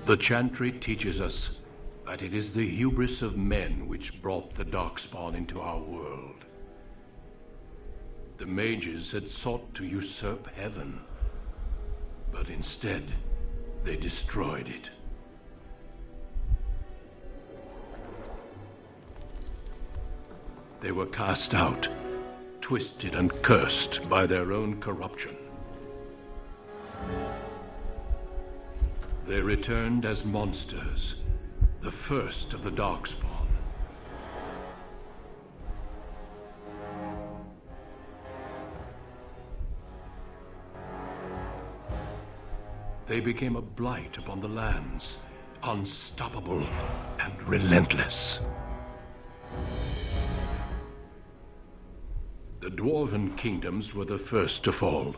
The Chantry teaches us that it is the hubris of men which brought the Darkspawn into our world. The mages had sought to usurp heaven, but instead, they destroyed it. They were cast out, twisted and cursed by their own corruption. They returned as monsters, the first of the Darkspawn. They became a blight upon the lands, unstoppable and relentless. The Dwarven kingdoms were the first to fall,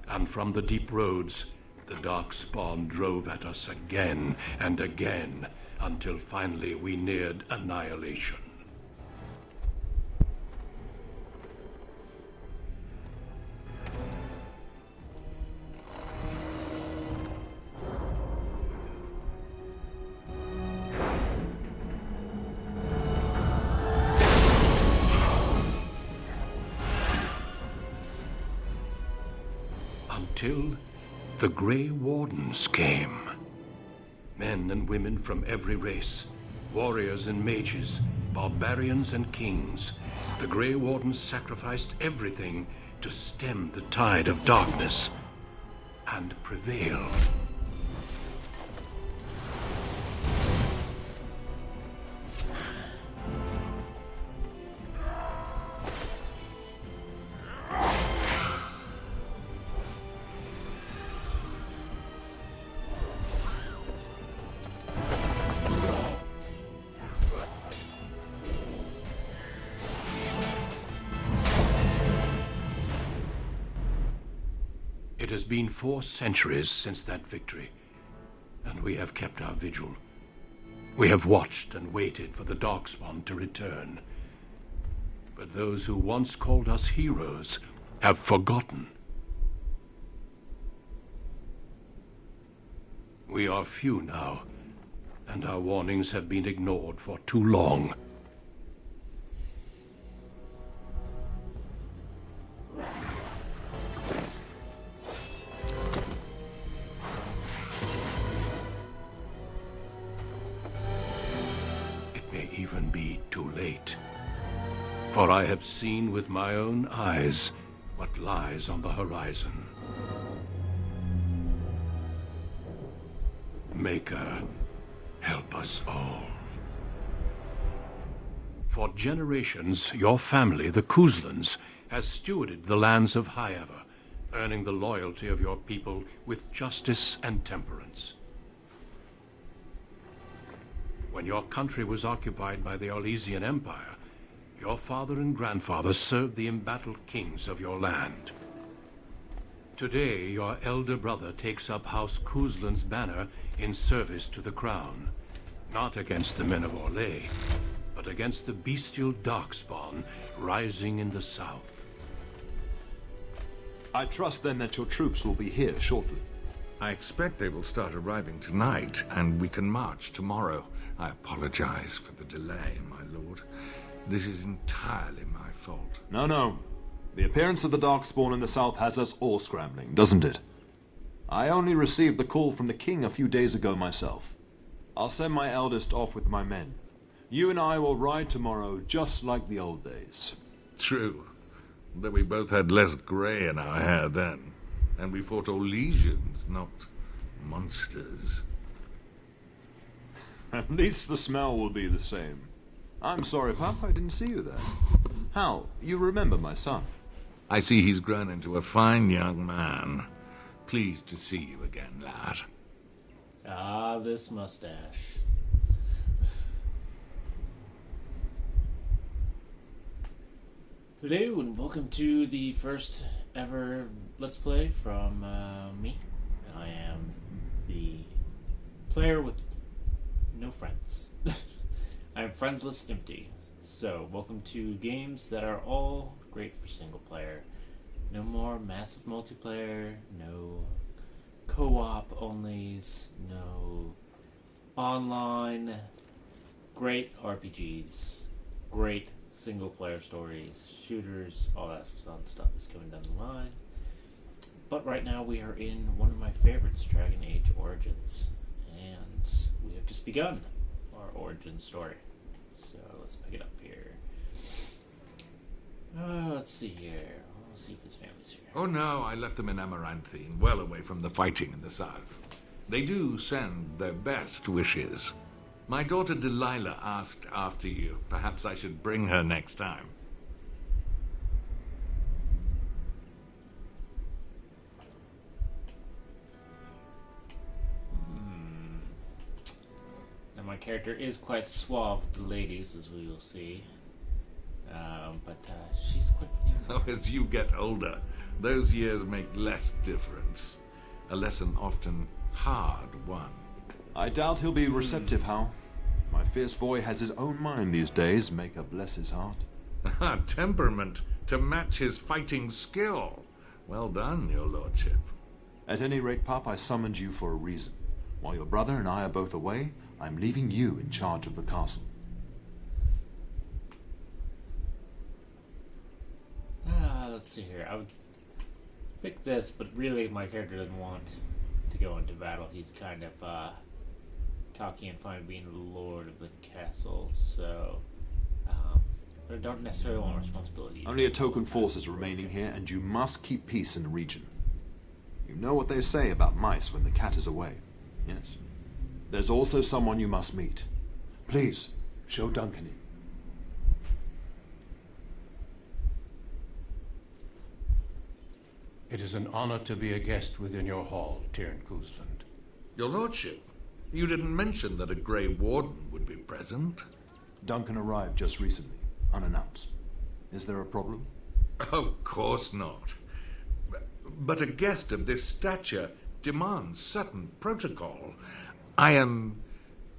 and from the deep roads, the Darkspawn drove at us again and again, until finally we neared annihilation. Until the Grey Wardens came. Men and women from every race, warriors and mages, barbarians and kings. The Grey Wardens sacrificed everything to stem the tide of darkness and prevail. It has been 4 centuries since that victory, and we have kept our vigil. We have watched and waited for the Darkspawn to return. But those who once called us heroes have forgotten. We are few now, and our warnings have been ignored for too long. Even be too late. For I have seen with my own eyes what lies on the horizon. Maker, help us all. For generations, your family, the Kuzlans, has stewarded the lands of Highever, earning the loyalty of your people with justice and temperance. When your country was occupied by the Orlesian Empire, your father and grandfather served the embattled kings of your land. Today, your elder brother takes up House Kuzlan's banner in service to the crown, not against the men of Orlais, but against the bestial Darkspawn rising in the south. I trust then that your troops will be here shortly. I expect they will start arriving tonight, and we can march tomorrow. I apologize for the delay, my lord. This is entirely my fault. No. The appearance of the Darkspawn in the south has us all scrambling, doesn't it? I only received the call from the king a few days ago myself. I'll send my eldest off with my men. You and I will ride tomorrow just like the old days. True, but we both had less grey in our hair then. And we fought Orlesians, not monsters. At least the smell will be the same. I'm sorry, Pap, I didn't see you there. Hal, you remember my son? I see he's grown into a fine young man. Pleased to see you again, lad. Ah, this mustache. Hello, and welcome to the first ever Let's Play from me. I am the player with no friends. I'm friendsless empty. So, welcome to games that are all great for single player. No more massive multiplayer, no co-op onlys, no online. Great RPGs, great single-player stories, shooters, all that fun stuff is coming down the line. But right now we are in one of my favorites, Dragon Age Origins, and we have just begun our origin story. So let's pick it up here. Let's see here. Let's see if his family's here. Oh no, I left them in Amaranthine, well away from the fighting in the south. They do send their best wishes. My daughter Delilah asked after you. Perhaps I should bring her next time. Now my character is quite suave with the ladies, as we will see. But she's quite young. Oh, as you get older, those years make less difference. A lesson often hard won. I doubt he'll be receptive, Hal. My fierce boy has his own mind these days, make her bless his heart. Temperament to match his fighting skill. Well done, your lordship. At any rate, Pup, I summoned you for a reason. While your brother and I are both away, I'm leaving you in charge of the castle. Let's see here. I would pick this, but really my character doesn't want to go into battle. He's kind of cocky and fine being the lord of the castle, so but I don't necessarily want responsibility. Only a token force is remaining here, and you must keep peace in the region. You know what they say about mice when the cat is away, yes? There's also someone you must meet. Please, show Duncan in. It is an honor to be a guest within your hall, Tyrn Cousland. Your lordship, you didn't mention that a Grey Warden would be present. Duncan arrived just recently, unannounced. Is there a problem? Of course not. But a guest of this stature demands certain protocol. I am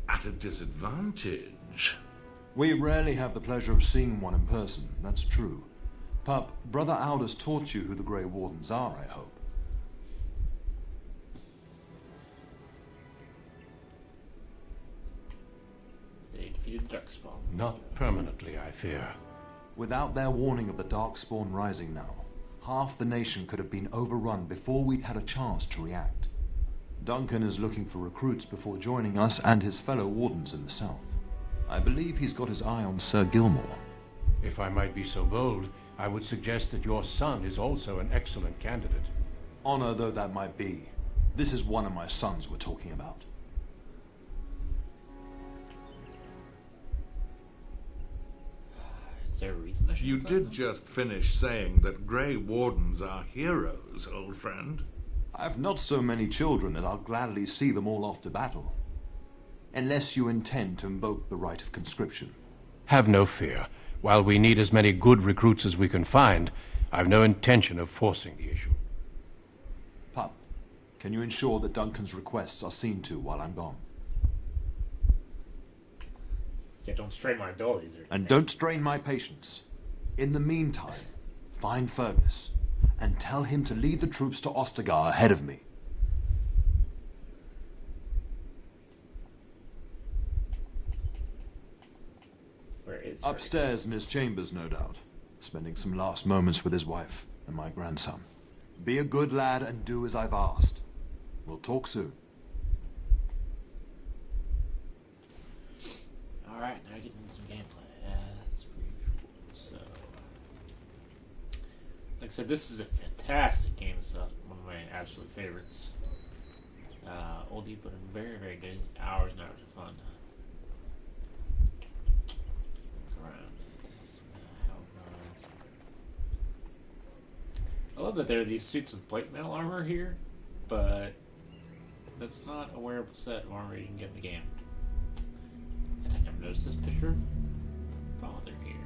at a disadvantage. We rarely have the pleasure of seeing one in person, that's true. Pup, Brother Aldous taught you who the Grey Wardens are, I hope. They defeated the Darkspawn. Not permanently, I fear. Without their warning of the Darkspawn rising now, half the nation could have been overrun before we'd had a chance to react. Duncan is looking for recruits before joining us and his fellow wardens in the south. I believe he's got his eye on Sir Gilmore. If I might be so bold, I would suggest that your son is also an excellent candidate. Honor though that might be, this is one of my sons we're talking about. Is there a reason I should You fight did them? just finish saying that Grey Wardens are heroes, old friend. I've not so many children that I'll gladly see them all off to battle. Unless you intend to invoke the right of conscription. Have no fear. While we need as many good recruits as we can find, I've no intention of forcing the issue. Pup, can you ensure that Duncan's requests are seen to while I'm gone? Yeah, don't strain my abilities. And don't strain my patience. In the meantime, find Fergus and tell him to lead the troops to Ostagar ahead of me. Where is Upstairs in his chambers, no doubt. Spending some last moments with his wife and my grandson. Be a good lad and do as I've asked. We'll talk soon. Alright, now getting some gameplay as usual. So, like I said, this is a fantastic game. It's one of my absolute favorites. Oldie, but very, very good. Hours and hours of fun. Look around it. How it runs. I love that there are these suits of plate mail armor here, but that's not a wearable set of armor you can get in the game. And I never noticed this picture of father here.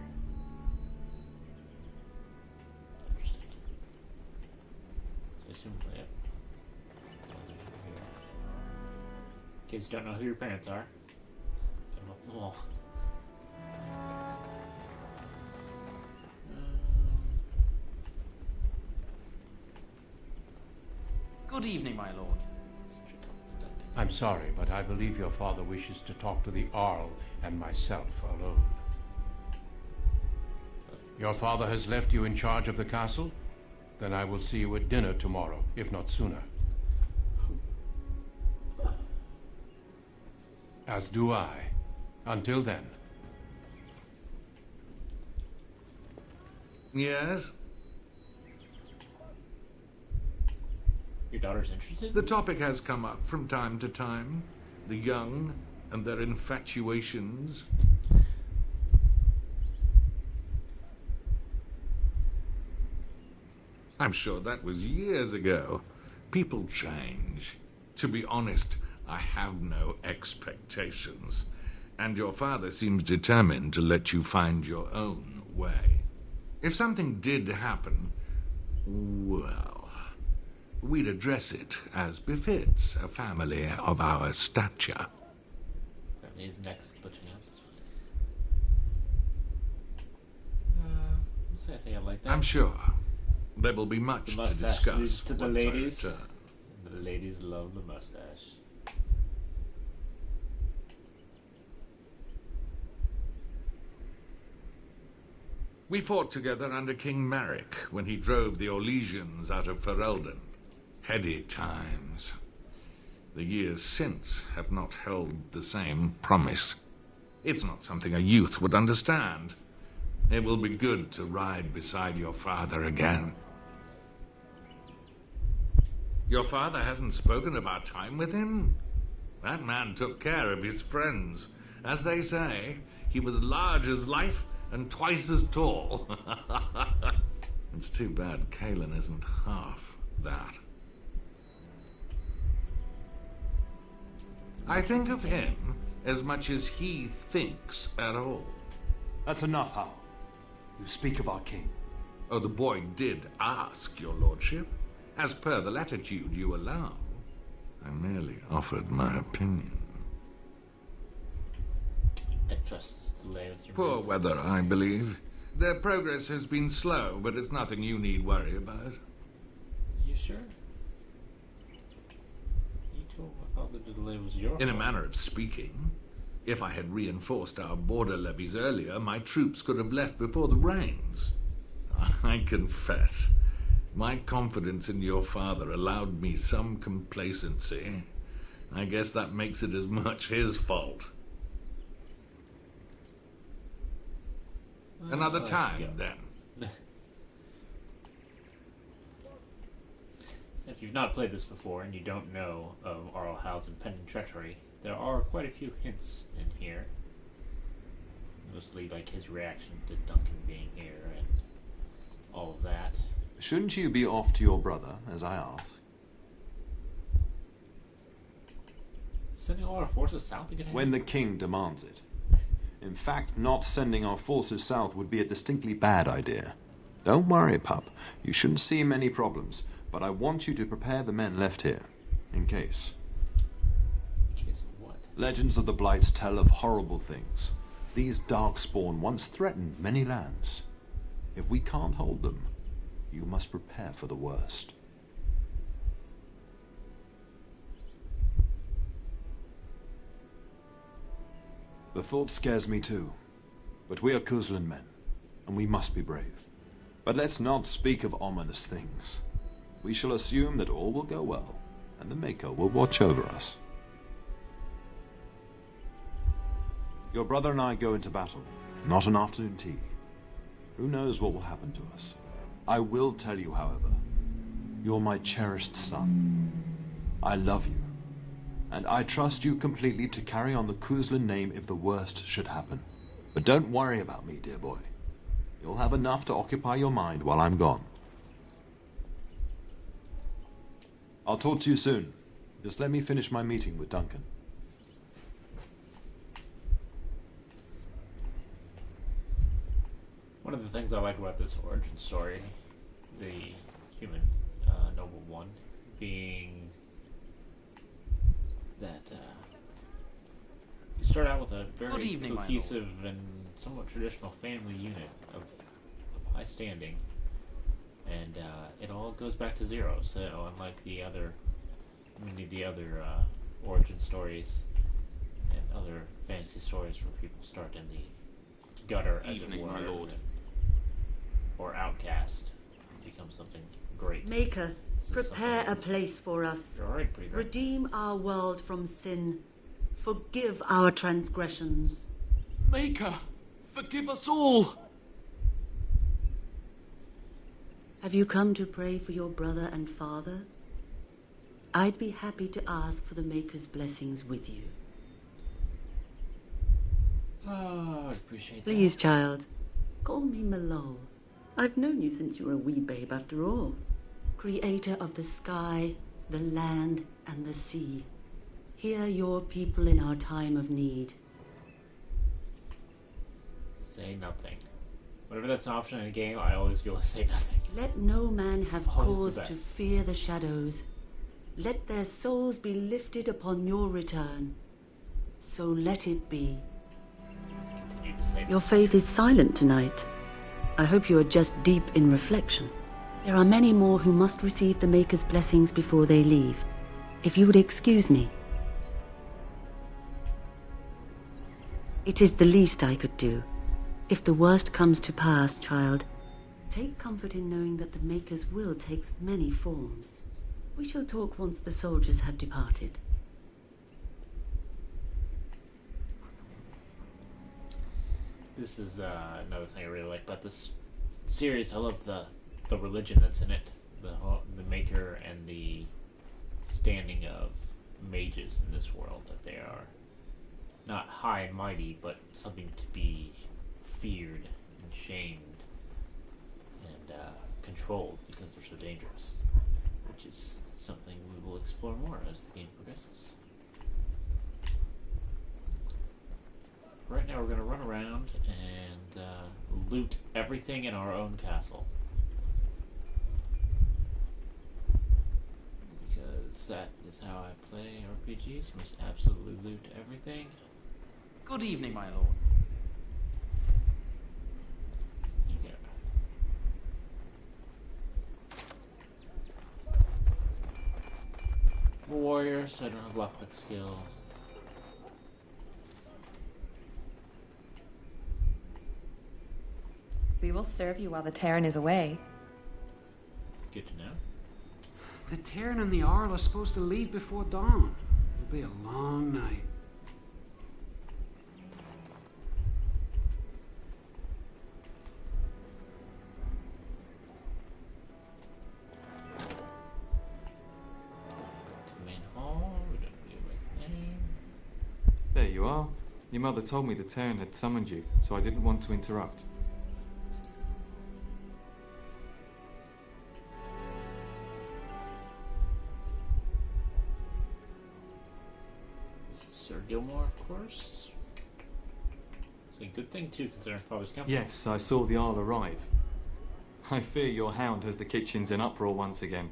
Interesting. So I assume, yep. Father here. In case you don't know who your parents are, get them up the wall. Good evening, my lord. I'm sorry, but I believe your father wishes to talk to the Arl and myself alone. Your father has left you in charge of the castle? Then I will see you at dinner tomorrow, if not sooner. As do I. Until then. Yes? Your daughter's interested? The topic has come up from time to time. The young and their infatuations. I'm sure that was years ago. People change. To be honest, I have no expectations. And your father seems determined to let you find your own way. If something did happen, well, we'd address it as befits a family of our stature. His neck's glitching out. That's fine. I think I like that. I'm sure there will be much The to mustache discuss leads to the once I ladies. return. The ladies love the mustache. We fought together under King Maric when he drove the Orlesians out of Ferelden. Heady times. The years since have not held the same promise. It's not something a youth would understand. It will be good to ride beside your father again. Your father hasn't spoken of our time with him? That man took care of his friends. As they say, he was large as life and twice as tall. It's too bad Kalen isn't half that. I think of him as much as he thinks at all. That's enough, Hal. You speak of our king. Oh, the boy did ask, your lordship. As per the latitude you allow. I merely offered my opinion. I trust this delay with your Poor business. weather, I believe. Their progress has been slow, but it's nothing you need worry about. You sure? You told my father the delay was your In a fault. manner of speaking, if I had reinforced our border levies earlier, my troops could have left before the rains. I confess, my confidence in your father allowed me some complacency. I guess that makes it as much his fault. Another I time, forget. then. If you've not played this before and you don't know of Arl Hal's impending treachery, there are quite a few hints in here. Mostly like his reaction to Duncan being here and all of that. Shouldn't you be off to your brother, as I asked? Sending all our forces south to get him? When the king demands it. In fact, not sending our forces south would be a distinctly bad idea. Don't worry, pup. You shouldn't see many problems, but I want you to prepare the men left here, in case. In case of what? Legends of the Blights tell of horrible things. These darkspawn once threatened many lands. If we can't hold them, you must prepare for the worst. The thought scares me too. But we are Kuzlan men, and we must be brave. But let's not speak of ominous things. We shall assume that all will go well, and the Maker will watch over us. Your brother and I go into battle, not an afternoon tea. Who knows what will happen to us? I will tell you, however, you're my cherished son. I love you, and I trust you completely to carry on the Kuzlan name if the worst should happen. But don't worry about me, dear boy. You'll have enough to occupy your mind while I'm gone. I'll talk to you soon. Just let me finish my meeting with Duncan. One of the things I like about this origin story, the human noble one, being that you start out with a very Good evening, my cohesive and somewhat traditional family unit of high standing, and it all goes back to zero. So unlike the other origin stories and other fantasy stories where people start in the gutter, as Evening, it were, my lord. or outcast, and become something great. Maker, This is prepare a something- place for us. You're already pretty great. Redeem our world from sin. Forgive our transgressions. Maker, forgive us all! Have you come to pray for your brother and father? I'd be happy to ask for the Maker's blessings with you. Oh, I appreciate Please, child, call me Malol. I've known you since you were a wee babe after all. Creator of the sky, the land, and the sea. Hear your people in our time of need. that. Say nothing. Whenever that's an option in a game, I always go say nothing. Let no man have Always the cause to best. fear the shadows. Let their souls be lifted upon your return. So let it be. Continue to say Your faith is silent tonight. I hope you are just deep in reflection. There are many more who must receive the Maker's blessings before they leave. If you would excuse me. It is the least I could do. If the worst comes to pass, child, take comfort in knowing that the Maker's will takes many forms. We shall talk once the soldiers have departed. This is another thing I really like about this series. I love the religion that's in it, the Maker and the standing of mages in this world. That they are not high and mighty, but something to be feared and shamed and controlled because they're so dangerous. Which is something we will explore more as the game progresses. Right now we're going to run around and loot everything in our own castle. Because that is how I play RPGs. You must absolutely loot everything. Good evening, my lord. You get I'm a warrior, so I don't have lockpick skills. We will serve you while the Terran is away. Good to know. The Terran and the Arl are supposed to leave before dawn. It'll be a long night. Back to the main hall. We don't need to make a name. There you are. Your mother told me the Terran had summoned you, so I didn't want to interrupt. This is Sir Gilmore, of course. It's a good thing, too, considering Father's company. Yes, I saw the Arl arrive. I fear your hound has the kitchens in uproar once again,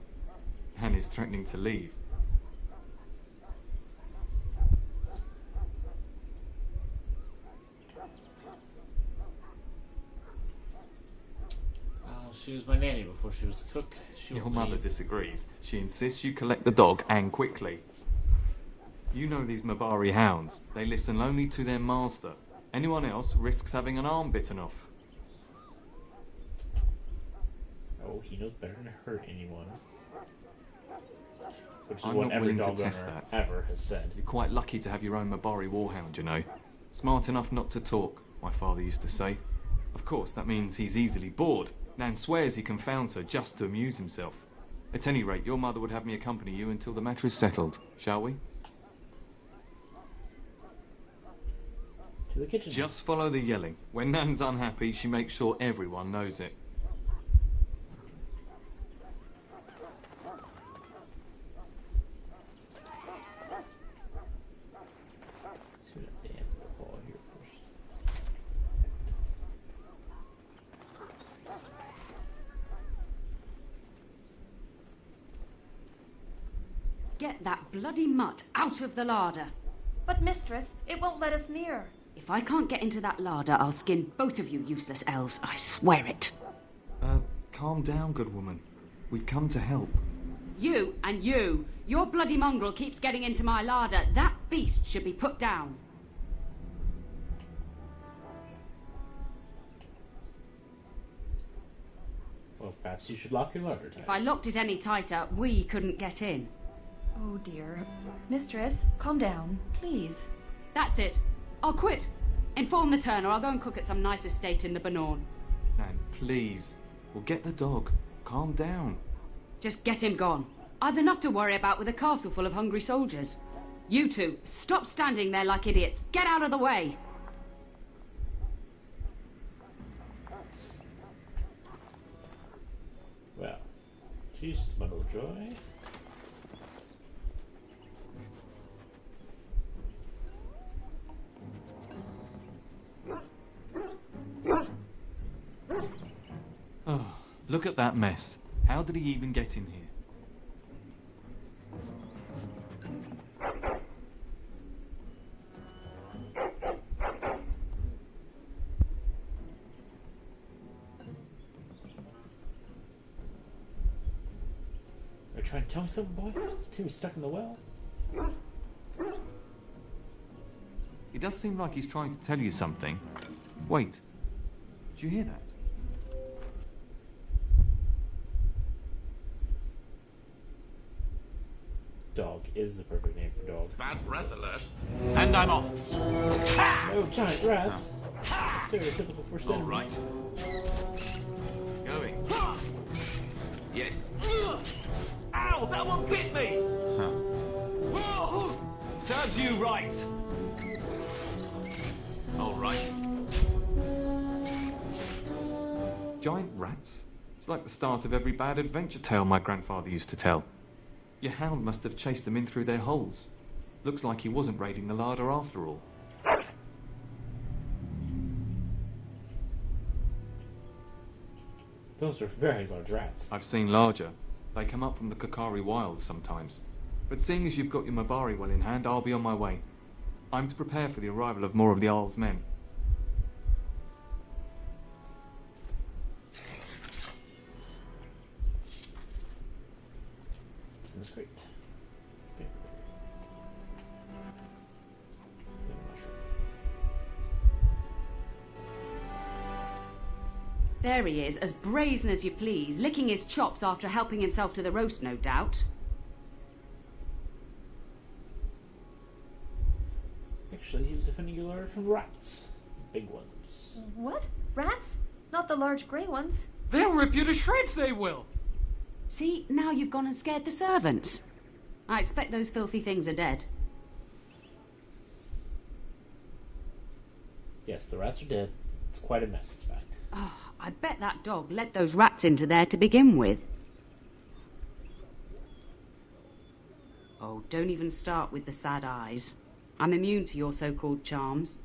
and is threatening to leave. She was my nanny before she was a cook. She Your won't mother leave. disagrees. She insists you collect the dog, and quickly. You know these Mabari hounds. They listen only to their master. Anyone else risks having an arm bitten off. Oh, he knows better than to hurt anyone. Which is I'm what not every willing to dog test owner that. ever has said. You're quite lucky to have your own Mabari warhound, you know. Smart enough not to talk, my father used to say. Of course, that means he's easily bored. Nan swears he confounds her just to amuse himself. At any rate, your mother would have me accompany you until the matter is settled, shall we? To the kitchen. Just follow the yelling. When Nan's unhappy, she makes sure everyone knows it. Let's go at the end of the hall here first. Get that bloody mutt out of the larder. But mistress, it won't let us near. If I can't get into that larder, I'll skin both of you useless elves, I swear it. Calm down, good woman. We've come to help. You and you. Your bloody mongrel keeps getting into my larder. That beast should be put down. Well, perhaps you should lock your larder tight. If I locked it any tighter, we couldn't get in. Oh dear. Mistress, calm down, please. That's it. I'll quit. Inform the Turner. I'll go and cook at some nice estate in the Banorn. Nan, please. We'll get the dog. Calm down. Just get him gone. I've enough to worry about with a castle full of hungry soldiers. You two, stop standing there like idiots. Get out of the way. Well, Jesus, bundle of joy. Oh, look at that mess. How did he even get in here? Are you trying to tell me something, boy? Is Timmy stuck in the well? It does seem like he's trying to tell you something. Wait. Did you hear that? Dog is the perfect name for dog. Bad breath alert. And I'm off. No giant rats. Stereotypical first enemy. All right. Going. Yes. Ow! That one bit me! Serves you right. All right. Giant rats? It's like the start of every bad adventure tale my grandfather used to tell. Your hound must have chased them in through their holes. Looks like he wasn't raiding the larder after all. Those are very large rats. I've seen larger. They come up from the Kakari wilds sometimes. But seeing as you've got your Mabari well in hand, I'll be on my way. I'm to prepare for the arrival of more of the Isle's men. It's in this crate. Okay. Mushroom. There he is, as brazen as you please, licking his chops after helping himself to the roast, no doubt. Actually, he was defending your larder from rats. Big ones. What? Rats? Not the large grey ones. They'll rip you to shreds, they will! See, now you've gone and scared the servants. I expect those filthy things are dead. Yes, the rats are dead. It's quite a mess, in fact. Oh, I bet that dog led those rats into there to begin with. Oh, don't even start with the sad eyes. I'm immune to your so-called charms.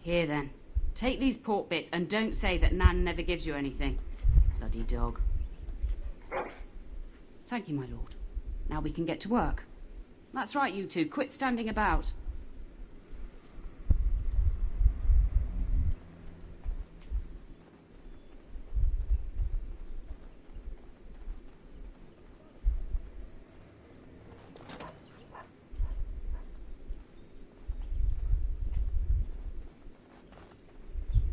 Here then, take these pork bits and don't say that Nan never gives you anything. Bloody dog. Thank you, my lord. Now we can get to work. That's right, you two. Quit standing about.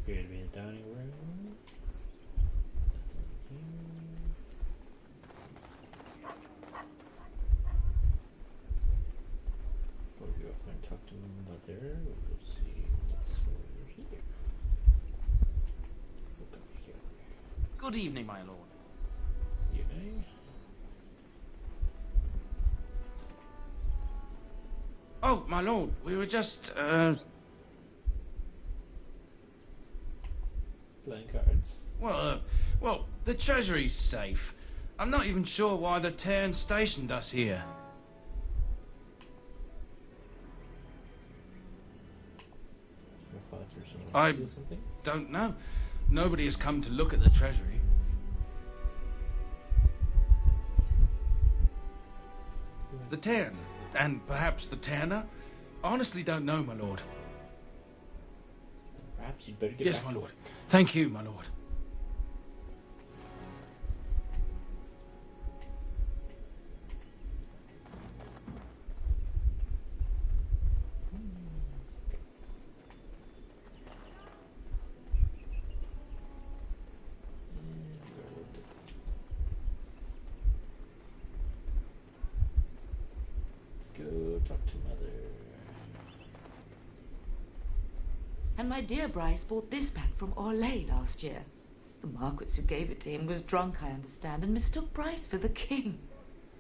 Appear to be in the dining room. Nothing here. Before we go off and talk to Mother, we'll go see what's over here. We'll come here. Good evening, my lord. Evening. Oh, my lord, we were just, Playing cards. well, the treasury's safe. I'm not even sure why the Terran stationed us here. Your father's someone I- else steal something? Don't know. Nobody has come to look at the treasury. Who has The this? Terran, and perhaps the Terna? Honestly don't know, my lord. Perhaps you'd better get Yes, back my to lord. work. Thank you, my lord. talk to Mother. And my dear Bryce bought this back from Orlais last year. The Marquis who gave it to him was drunk, I understand, and mistook Bryce for the king.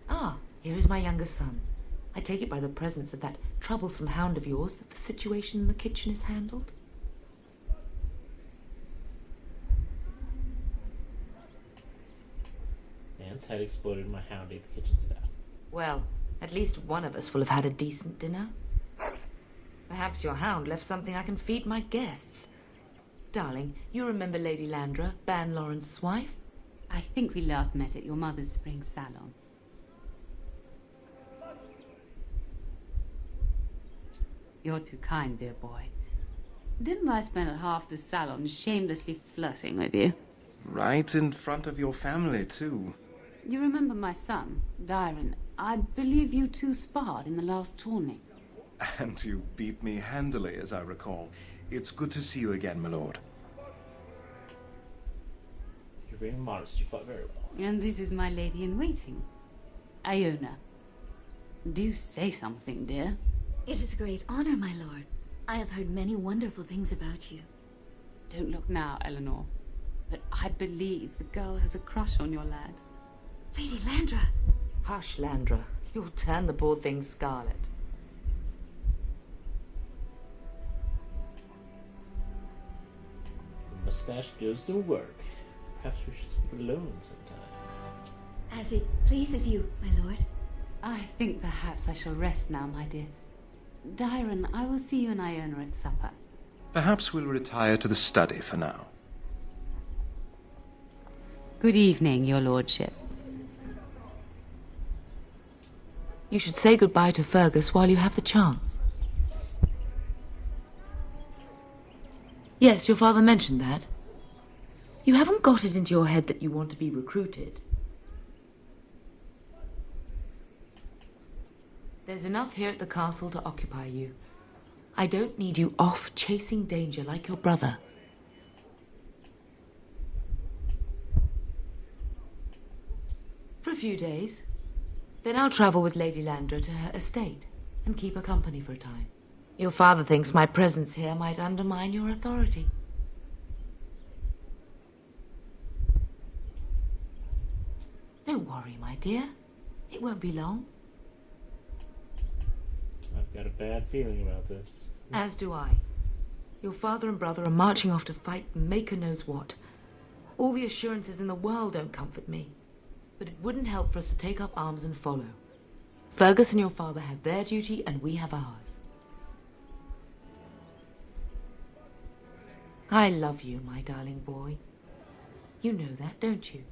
Ah, here is my younger son. I take it by the presence of that troublesome hound of yours that the situation in the kitchen is handled. Nan's head exploded and my hound ate the kitchen staff. Well, at least one of us will have had a decent dinner. Perhaps your hound left something I can feed my guests. Darling, you remember Lady Landra, Ban Lawrence's wife? I think we last met at your mother's spring salon. You're too kind, dear boy. Didn't I spend half the salon shamelessly flirting with you? Right in front of your family, too. You remember my son, Dyron? I believe you two sparred in the last tourney. And you beat me handily, as I recall. It's good to see you again, my lord. You're being modest. You fought very well. And this is my lady-in-waiting, Iona. Do say something, dear. It is a great honor, my lord. I have heard many wonderful things about you. Don't look now, Eleanor. But I believe the girl has a crush on your lad. Lady Landra! Hush, Landra. You'll turn the poor thing scarlet. The mustache goes to work. Perhaps we should speak alone sometime. As it pleases you, my lord. I think perhaps I shall rest now, my dear. Dyron, I will see you and Iona at supper. Perhaps we'll retire to the study for now. Good evening, your lordship. You should say goodbye to Fergus while you have the chance. Yes, your father mentioned that. You haven't got it into your head that you want to be recruited. There's enough here at the castle to occupy you. I don't need you off chasing danger like your brother. For a few days. Then I'll travel with Lady Landra to her estate and keep her company for a time. Your father thinks my presence here might undermine your authority. Don't worry, my dear. It won't be long. I've got a bad feeling about this. As do I. Your father and brother are marching off to fight Maker knows what. All the assurances in the world don't comfort me. But it wouldn't help for us to take up arms and follow. Fergus and your father have their duty and we have ours. I love you, my darling boy. You know that, don't you?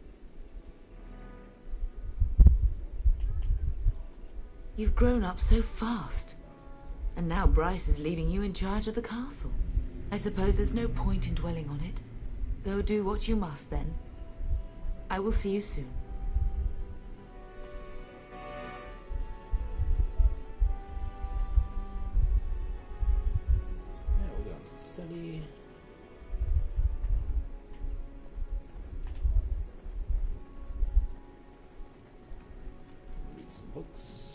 You've grown up so fast. And now Bryce is leaving you in charge of the castle. I suppose there's no point in dwelling on it. Go do what you must, then. I will see you soon. Now we're going to the study. Read some books.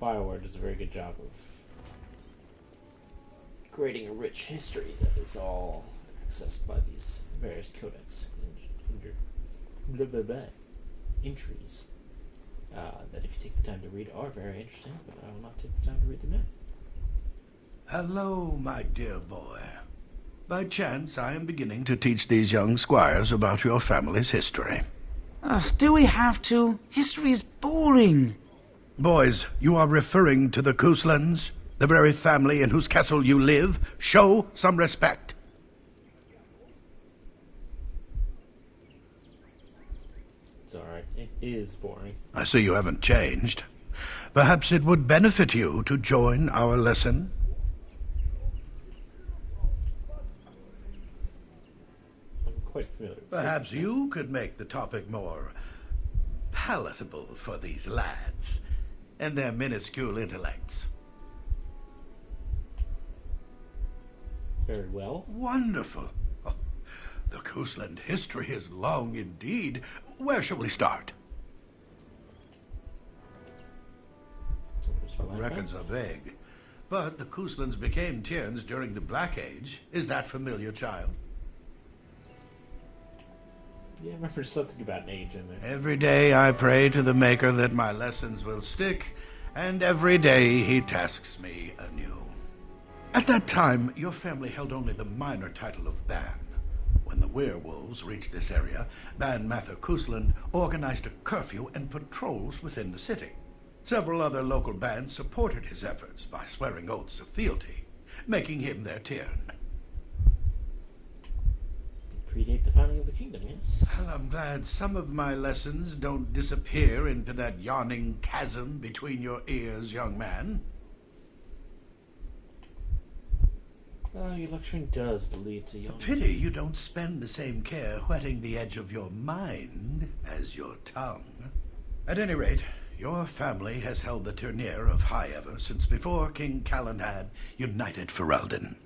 BioWare does a very good job of creating a rich history that is all accessed by these various codex entries that, if you take the time to read, are very interesting, but I will not take the time to read them now. Hello, my dear boy. By chance, I am beginning to teach these young squires about your family's history. Do we have to? History is boring. Boys, you are referring to the Couslands, the very family in whose castle you live. Show some respect. It's alright. It is boring. I see you haven't changed. Perhaps it would benefit you to join our lesson. I'm quite familiar with Perhaps you could make the topic more palatable for these lads and their minuscule intellects. Very well. Wonderful. Oh, the Cousland history is long indeed. Where shall we start? Records are vague, but the Couslands became Tierns during the Black Age. Is that familiar, child? Yeah, I remember something about an age in there. Every day I pray to the Maker that my lessons will stick, and every day he tasks me anew. At that time, your family held only the minor title of Ban. When the werewolves reached this area, Ban Mather Cousland organized a curfew and patrols within the city. Several other local bands supported his efforts by swearing oaths of fealty, making him their Tiern. Predate the founding of the kingdom, yes? Well, I'm glad some of my lessons don't disappear into that yawning chasm between your ears, young man. Oh, your lecturing does lead to young. Pity you don't spend the same care whetting the edge of your mind as your tongue. At any rate, your family has held the Tourneur of High Ever since before King Calenhad united Ferelden.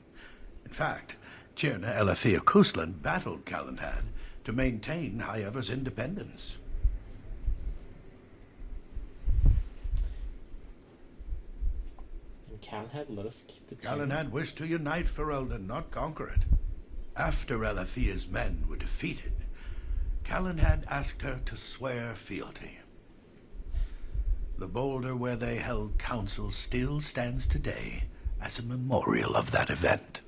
In fact, Tierna Elethea Cousland battled Calenhad to maintain High Ever's independence. And Calenhad let us keep the Calenhad wished to unite Ferelden, not conquer it. After Elethea's men were defeated, Calenhad asked her to swear fealty. The boulder where they held council still stands today as a memorial of that event.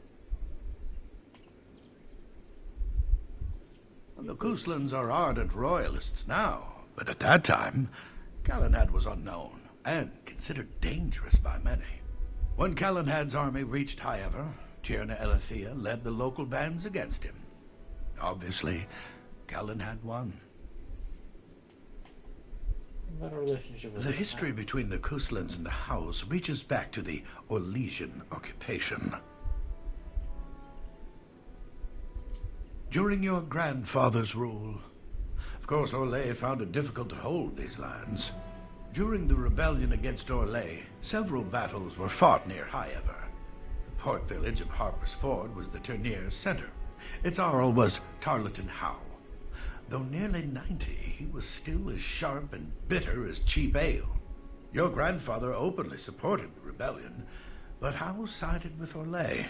The Couslands are ardent royalists now, but at that time, Calenhad was unknown and considered dangerous by many. When Calenhad's army reached High Ever, Tierna Elethea led the local bands against him. Obviously, Calenhad won. What a relationship with the history between the Couslands and the House reaches back to the Orlesian occupation. During your grandfather's rule, of course, Orlais found it difficult to hold these lands. During the rebellion against Orlais, several battles were fought near High Ever. The port village of Harper's Ford was the Tourneur's center. Its Arl was Tarleton Howe. Though nearly 90, he was still as sharp and bitter as cheap ale. Your grandfather openly supported the rebellion, but Howe sided with Orlais.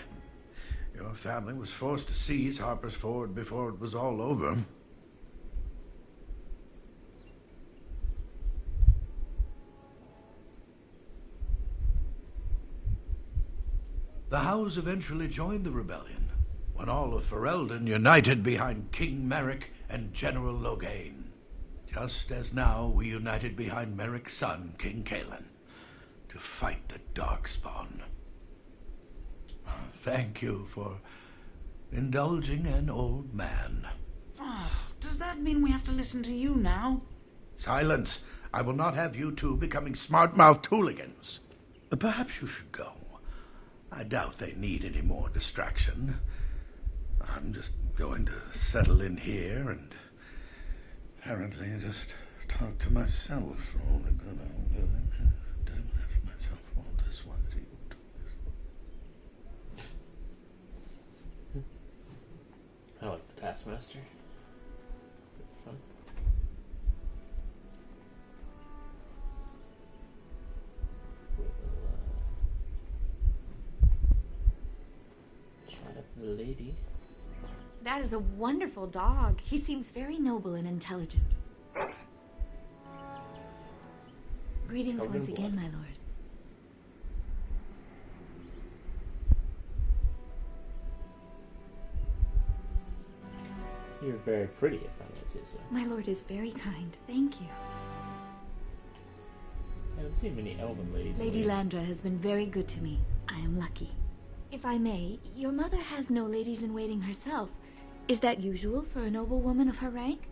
Your family was forced to seize Harper's Ford before it was all over. The Howes eventually joined the rebellion, when all of Ferelden united behind King Merrick and General Logain, just as now we united behind Merrick's son, King Cailan, to fight the Darkspawn. Thank you for indulging an old man. Does that mean we have to listen to you now? Silence! I will not have you two becoming smart-mouthed hooligans. Perhaps you should go. I doubt they need any more distraction. I'm just going to settle in here and apparently just talk to myself for all the good I'm doing. Left myself all this one to you. I like the Taskmaster. Pretty fun. We'll chat up the lady. That is a wonderful dog. He seems very noble and intelligent. Greetings once again, my lord. You're very pretty, if I might say so. My lord is very kind. Thank you. I haven't seen many elven ladies. Lady Landra has been very good to me. I am lucky. If I may, your mother has no ladies-in-waiting herself. Is that usual for a noble woman of her rank?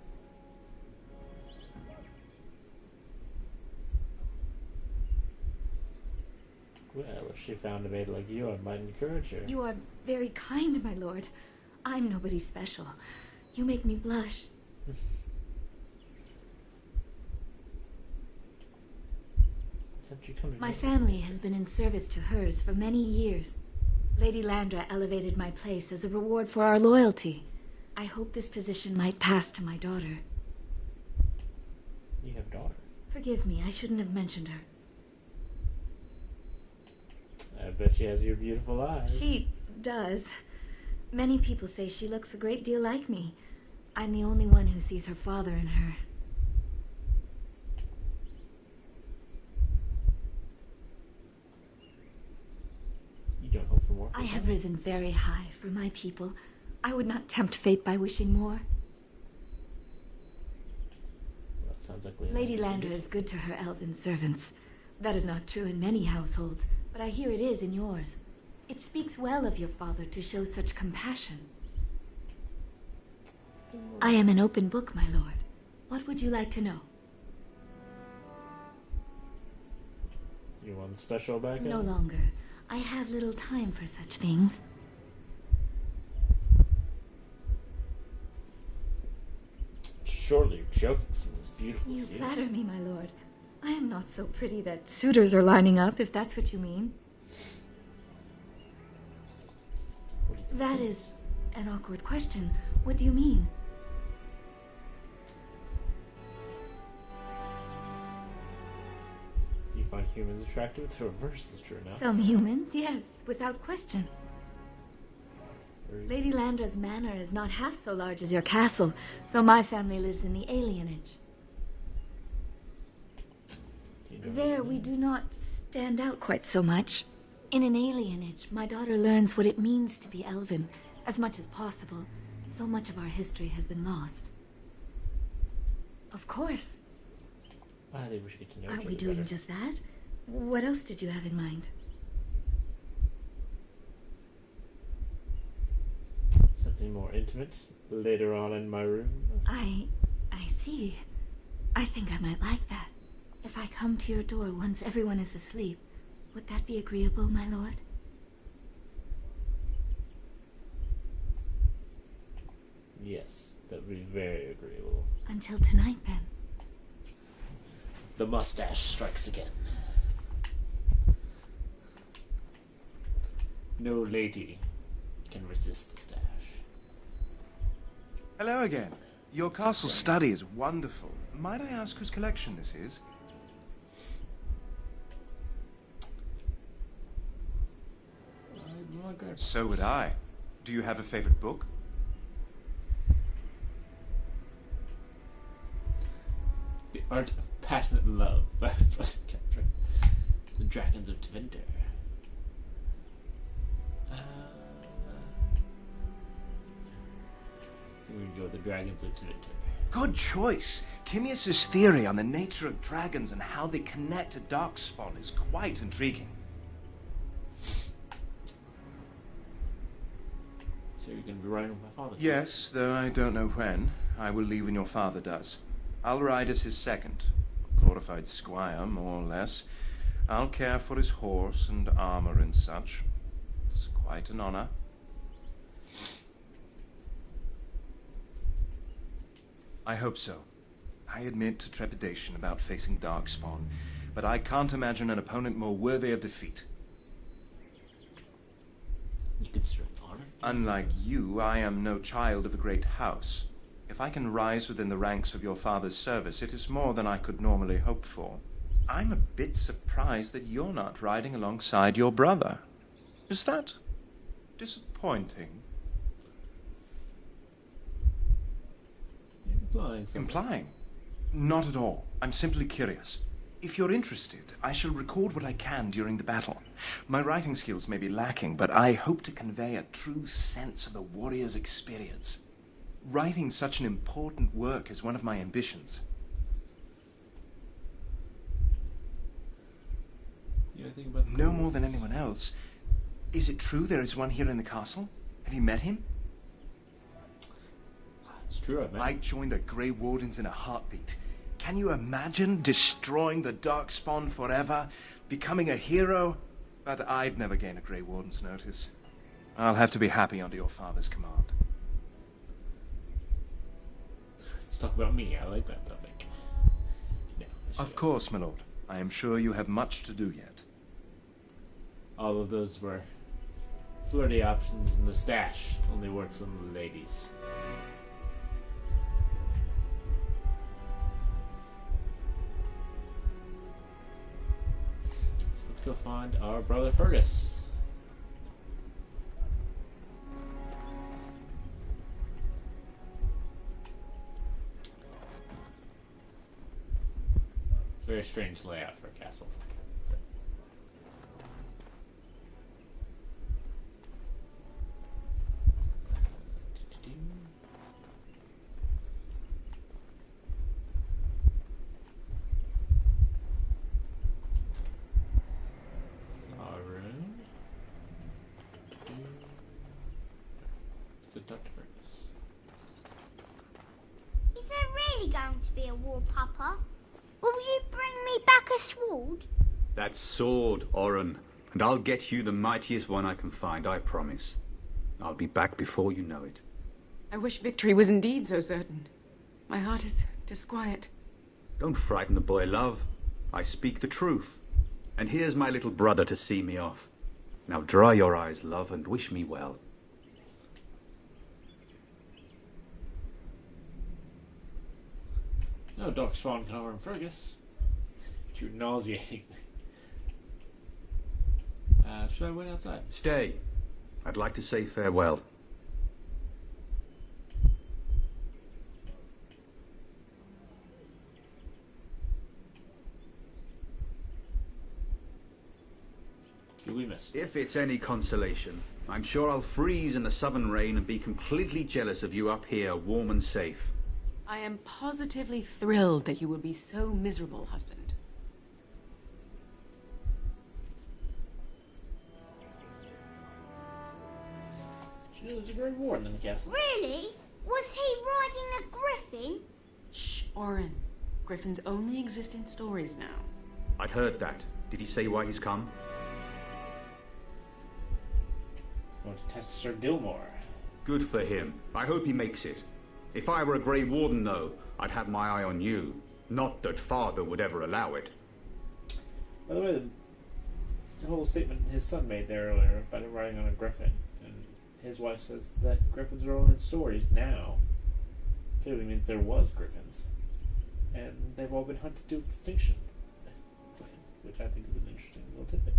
Well, if she found a maid like you, I might encourage her. You are very kind, my lord. I'm nobody special. You make me blush. My family has been in service to hers for many years. Lady Landra elevated my place as a reward for our loyalty. I hope this position might pass to my daughter. You have a daughter. Forgive me, I shouldn't have mentioned her. I bet she has your beautiful eyes. She does. Many people say she looks a great deal like me. I'm the only one who sees her father in her. You don't hope for more? I have risen very high for my people. I would not tempt fate by wishing more. Well, it sounds like Lady Landra is good to her elven servants. That is not true in many households, but I hear it is in yours. It speaks well of your father to show such compassion. I am an open book, my lord. What would you like to know? You want special backup? No longer. I have little time for such things. Surely you're joking. Someone as beautiful You as you. flatter me, my lord. I am not so pretty that suitors are lining up, if that's what you mean. That is an awkward question. What do you mean? You find humans attractive? The reverse is true now. Some humans, yes, without question. Lady Landra's manor is not half so large as your castle, so my family lives in the alienage. There we do not stand out quite so much. In an alienage, my daughter learns what it means to be elven, as much as possible. So much of our history has been lost. Of course. I think we should get to know each Aren't other we doing better. just that? What else did you have in mind? Something more intimate later on in my room. I see. I think I might like that. If I come to your door once everyone is asleep, would that be agreeable, my lord? Yes, that would be very agreeable. Until tonight, then. The mustache strikes again. No lady can resist the stash. Hello again. Your castle study is wonderful. Might I ask whose collection this is? So would I. Do you have a favorite book? The Art of Passionate Love by The Dragons of Tevinter. We can go with The Dragons of Tevinter. Good choice. Timaeus' theory on the nature of dragons and how they connect to Darkspawn is quite intriguing. So you're going to be riding with my father? Yes, though I don't know when. I will leave when your father does. I'll ride as his second. Glorified squire, more or less. I'll care for his horse and armor and such. It's quite an honor. I hope so. I admit to trepidation about facing Darkspawn, but I can't imagine an opponent more worthy of defeat. You consider it an honor? Unlike you, I am no child of a great house. If I can rise within the ranks of your father's service, it is more than I could normally hope for. I'm a bit surprised that you're not riding alongside your brother. Is that disappointing? Implying? Not at all. I'm simply curious. If you're interested, I shall record what I can during the battle. My writing skills may be lacking, but I hope to convey a true sense of a warrior's experience. Writing such an important work is one of my ambitions. No more than anyone else. Is it true there is one here in the castle? Have you met him? It's true, I've met him. I'd join the Grey Wardens in a heartbeat. Can you imagine destroying the Darkspawn forever? Becoming a hero? But I'd never gain a Grey Warden's notice. I'll have to be happy under your father's command. Let's talk about me. I like that topic. No, Of course, my lord. I am sure you have much to do yet. all of those were flirty options, and the stash only works on the ladies. go find our brother Fergus. It's a very strange layout for a castle. Is there really going to be a war, Papa? Will you bring me back a sword? That sword, Oren, and I'll get you the mightiest one I can find, I promise. I'll be back before you know it. I wish victory was indeed so certain. My heart is disquiet. Don't frighten the boy, love. I speak the truth. And here's my little brother to see me off. Now dry your eyes, love, and wish me well. No darkspawn can harm Fergus. Too nauseating. Should I wait outside? Stay. I'd like to say farewell. Do we miss? If it's any consolation, I'm sure I'll freeze in the southern rain and be completely jealous of you up here, warm and safe. I am positively thrilled that you will be so miserable, husband. She knows there's a great warden in the castle. Really? Was he riding a griffin? Shh, Oren. Griffins only exist in stories now. I'd heard that. Did he say why he's come? Going to test Sir Gilmore. Good for him. I hope he makes it. If I were a Grey Warden, though, I'd have my eye on you. Not that Father would ever allow it. By the way, the whole statement his son made there earlier about him riding on a griffin, and his wife says that griffins are only in stories now. Clearly means there was griffins, and they've all been hunted to extinction, which I think is an interesting little tidbit.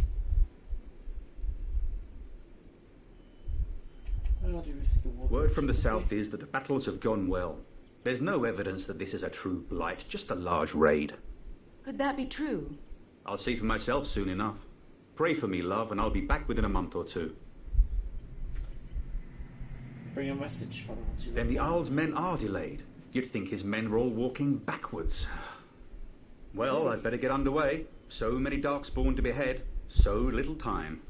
Word from the south is that the battles have gone well. There's no evidence that this is a true blight, just a large raid. Could that be true? I'll see for myself soon enough. Pray for me, love, and I'll be back within a month or two. Bring a message for him. Then the Arl's men are delayed. You'd think his men were all walking backwards. Well, I'd better get underway. So many darkspawn to behead, so little time.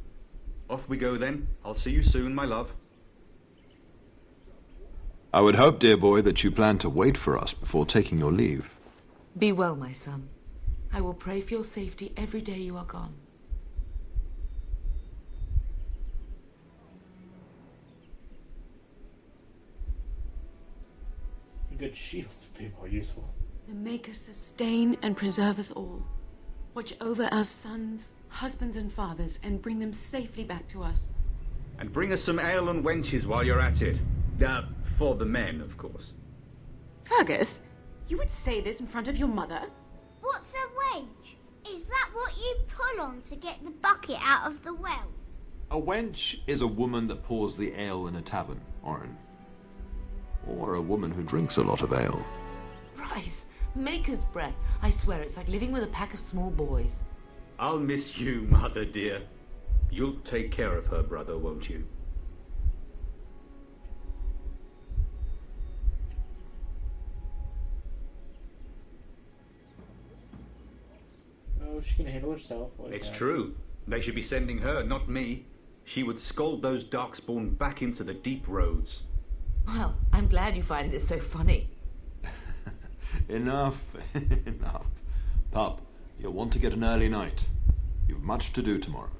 Off we go then. I'll see you soon, my love. I would hope, dear boy, that you plan to wait for us before taking your leave. Be well, my son. I will pray for your safety every day you are gone. Good shields would be more useful. The Maker sustain and preserve us all. Watch over our sons, husbands and fathers, and bring them safely back to us. And bring us some ale and wenches while you're at it. For the men, of course. Fergus, you would say this in front of your mother? What's a wench? Is that what you pull on to get the bucket out of the well? A wench is a woman that pours the ale in a tavern, Oren. Or a woman who drinks a lot of ale. Bryce, maker's breath. I swear it's like living with a pack of small boys. I'll miss you, mother dear. You'll take care of her, brother, won't you? Oh, she can handle herself. It's true. They should be sending her, not me. She would scold those darkspawn back into the deep roads. Well, I'm glad you find this so funny. Enough, enough. Pup, you'll want to get an early night. You've much to do tomorrow.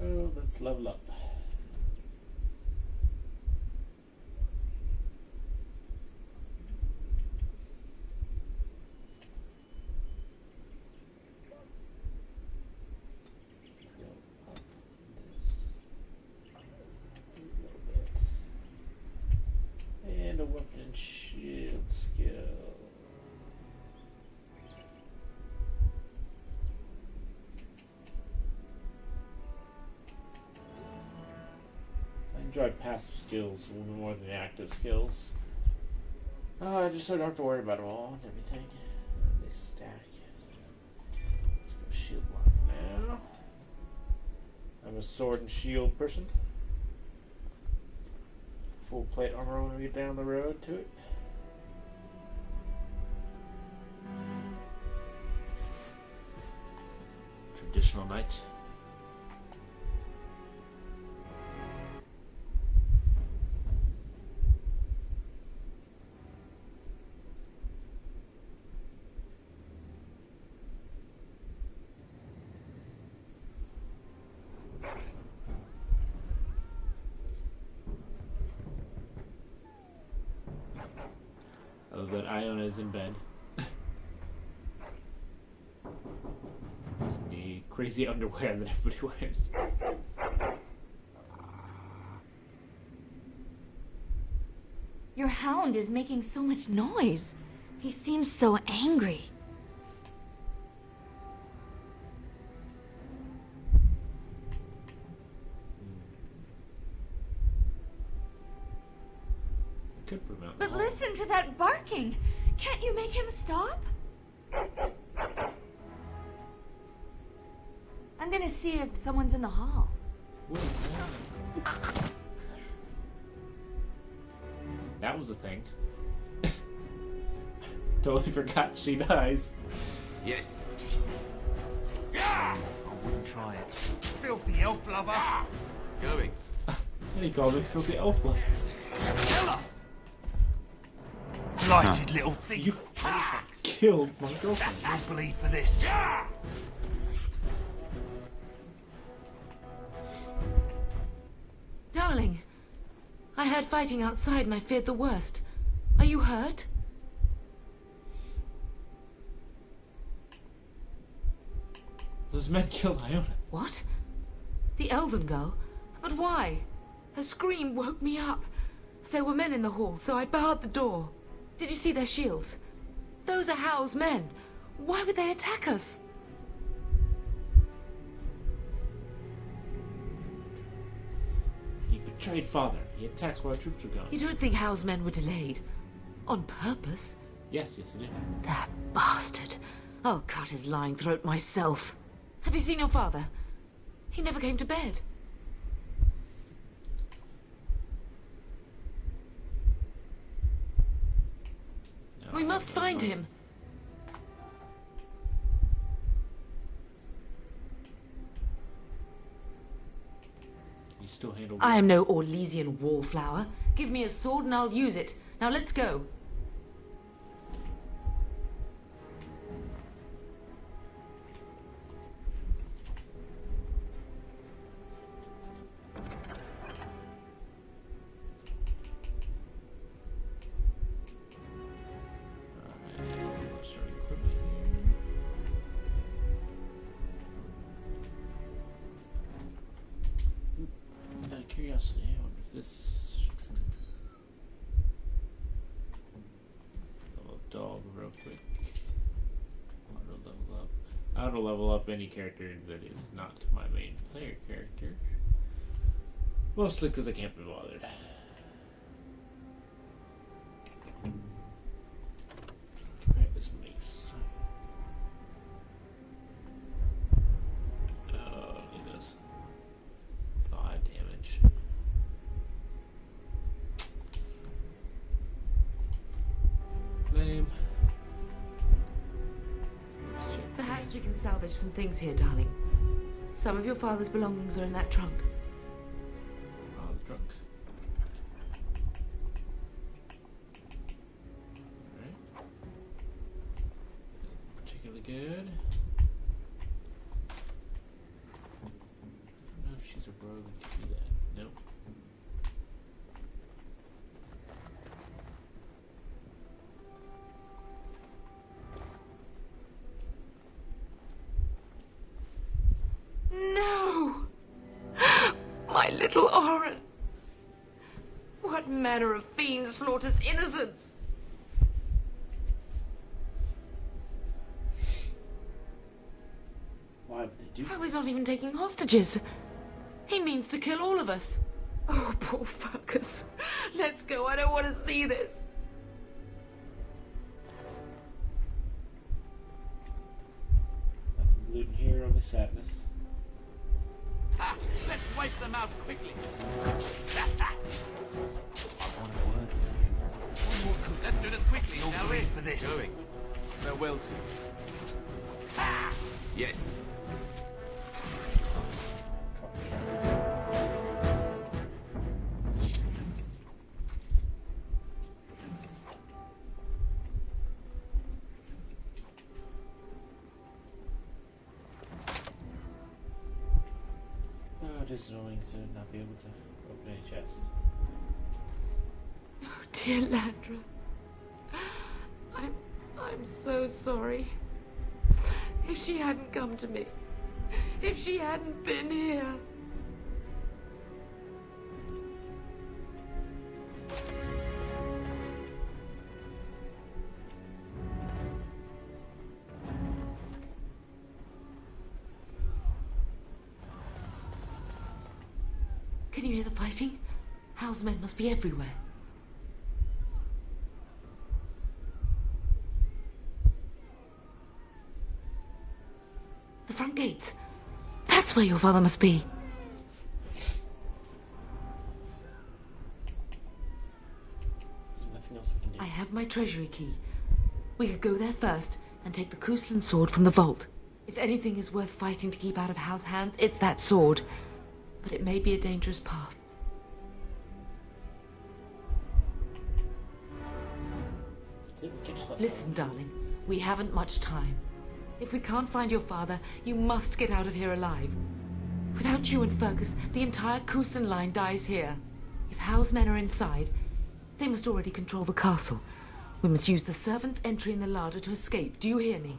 Oh, let's level up. enjoy passive skills a little bit more than the active skills. Just so I don't have to worry about them all and everything. They stack. Let's go shield block now. I'm a sword and shield person. Full plate armor when we get down the road to it. Traditional knight. I love that Iona is in bed. The crazy underwear that everybody wears. Your hound is making so much noise. He seems so angry. Could put him out. But listen to that barking. Can't you make him stop? I'm gonna see if someone's in the hall. Wait, that was a thing. Totally forgot she dies. Yes. I wouldn't try it. Filthy elf lover. Going. And he called me filthy elf lover. Kill us. Blighted little thing. You killed my girlfriend. You'll bleed for this. Darling, I heard fighting outside and I feared the worst. Are you hurt? Those men killed Iona. What? The elven girl? But why? Her scream woke me up. There were men in the hall, so I barred the door. Did you see their shields? Those are Hal's men. Why would they attack us? He betrayed father. He attacks while troops are gone. You don't think Hal's men were delayed? On purpose? Yes, I do. That bastard. I'll cut his lying throat myself. Have you seen your father? He never came to bed. We must find him. You still handle. I am no Orlesian wallflower. Give me a sword and I'll use it. Now let's go. Out of curiosity, I wonder if this little dog real quick. Auto level up. Auto level up any character that is not my main player character. Mostly because I can't be bothered. Grab this mace. Oh, he does 5 damage. Lame. Perhaps we can salvage some things here, darling. Some of your father's belongings are in that trunk. Oh, the trunk. Alright. Particularly good. I don't know if she's a rogue and can do that. Nope. No! My little Oren! What manner of fiend slaughters innocents? Why would they do How this? he's not even taking hostages? He means to kill all of us. Oh, poor Fergus. Let's go. I don't want to see this. Nothing loot in here, only sadness. Ha! Let's wipe them out quickly. Let's do this quickly, shall we? For this. Going. Farewell to you. Yes. Oh, it is annoying to not be able to open any chest. Oh, dear Landra. I'm so sorry. If she hadn't come to me, if she hadn't been here. Can you hear the fighting? Hal's men must be everywhere. The front gates. That's where your father must be. There's nothing else we can do. I have my treasury key. We could go there first and take the Kuslan sword from the vault. If anything is worth fighting to keep out of Hal's hands, it's that sword. But it may be a dangerous path. Listen, darling, we haven't much time. If we can't find your father, you must get out of here alive. Without you and Fergus, the entire Kuslan line dies here. If Hal's men are inside, they must already control the castle. We must use the servants' entry in the larder to escape. Do you hear me?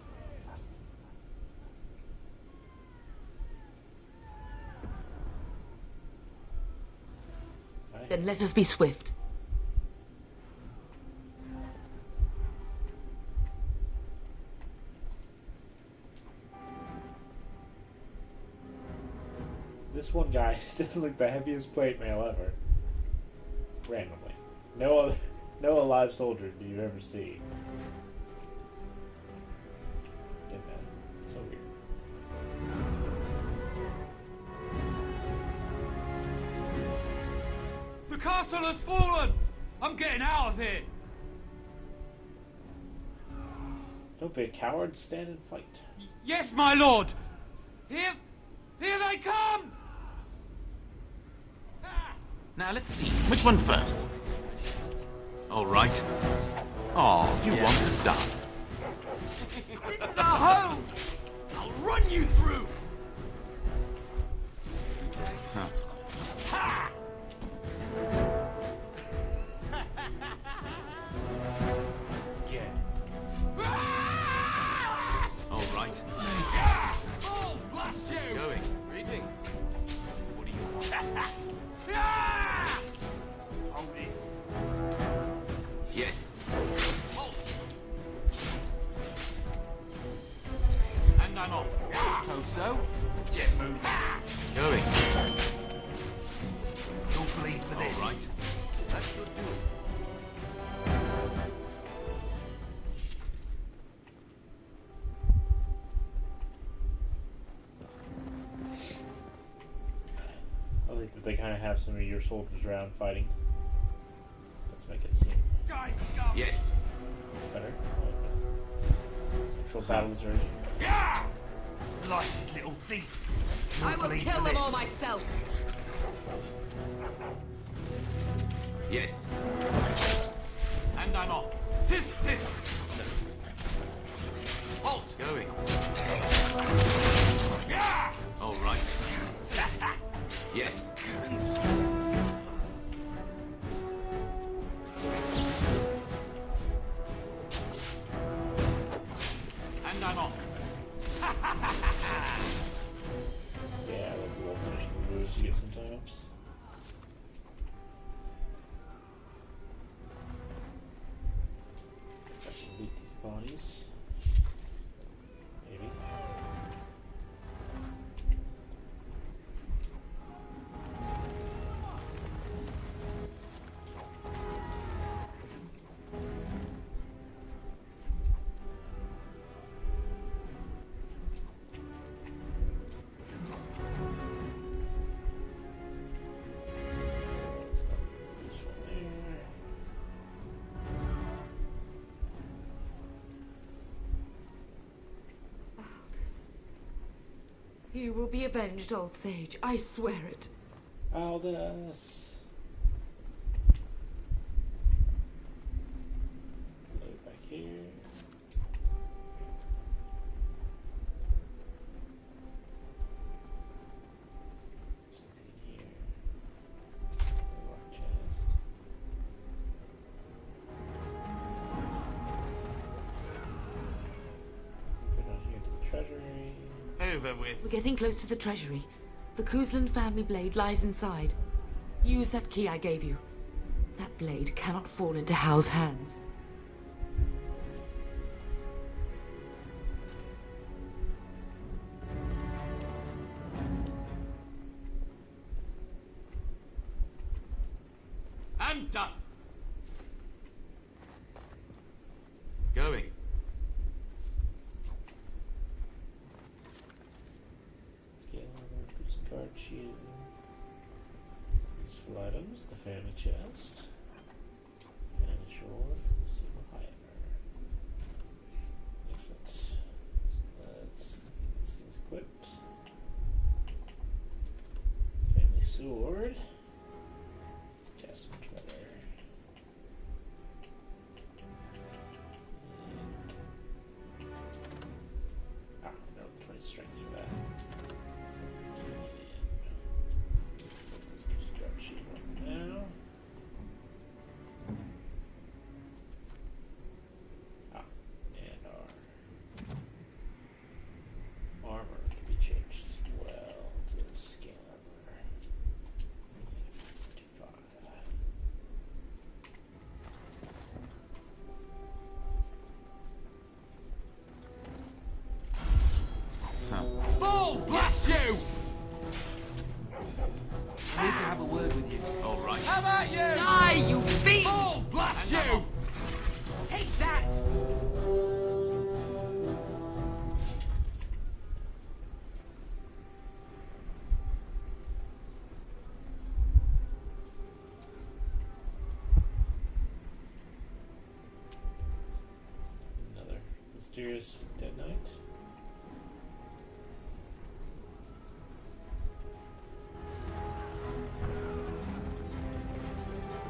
Then let us be swift. This one guy is like the heaviest plate mail ever. Randomly. No alive soldier do you ever see. Yeah, man. It's so weird. The castle has fallen! I'm getting out of here! Don't be a coward, stand and fight. Yes, my lord! Here they come! Now let's see, which one first? All right. Oh, you want to die. This is our home! I'll run you through! Huh. Ha! All right. Oh, blast you! Going. Greetings. What do you want? Hold it. Yes. Halt. And I'm off. So? Yes. Move. Going. Don't bleed for this. All right. That should do it. I like that they kind of have some of your soldiers around fighting. Let's make it seem Yes. better. I like that. Actual battles are. Yeah! Blighted little thief. I will kill them all myself. Yes. And I'm off. Tisk tisk! Halt. Going. Yeah! All right. Yes. And I'm off. Yeah, we'll finish the moves you get sometimes. You will be avenged, old sage. I swear it. Aldous. Load back here. Something here. Rock chest. Go down here to the treasury. Over with. We're getting close to the treasury. The Kuzlan family blade lies inside. Use that key I gave you. That blade cannot fall into Hal's hands. And done. Going. Scale armor, goods and card shield. Useful items, the family chest. And shore, silver hammer. Excellent. So let's get these things equipped. Family sword. Cast much better. No, 20 strength for that. Put this guard sheet on now. And our armor can be changed as well to the scale armor. 55. Bull, blast you! I need to have a word with you. All right. How about you? Die, you beast! Bull, blast you! Take that! Another mysterious dead knight.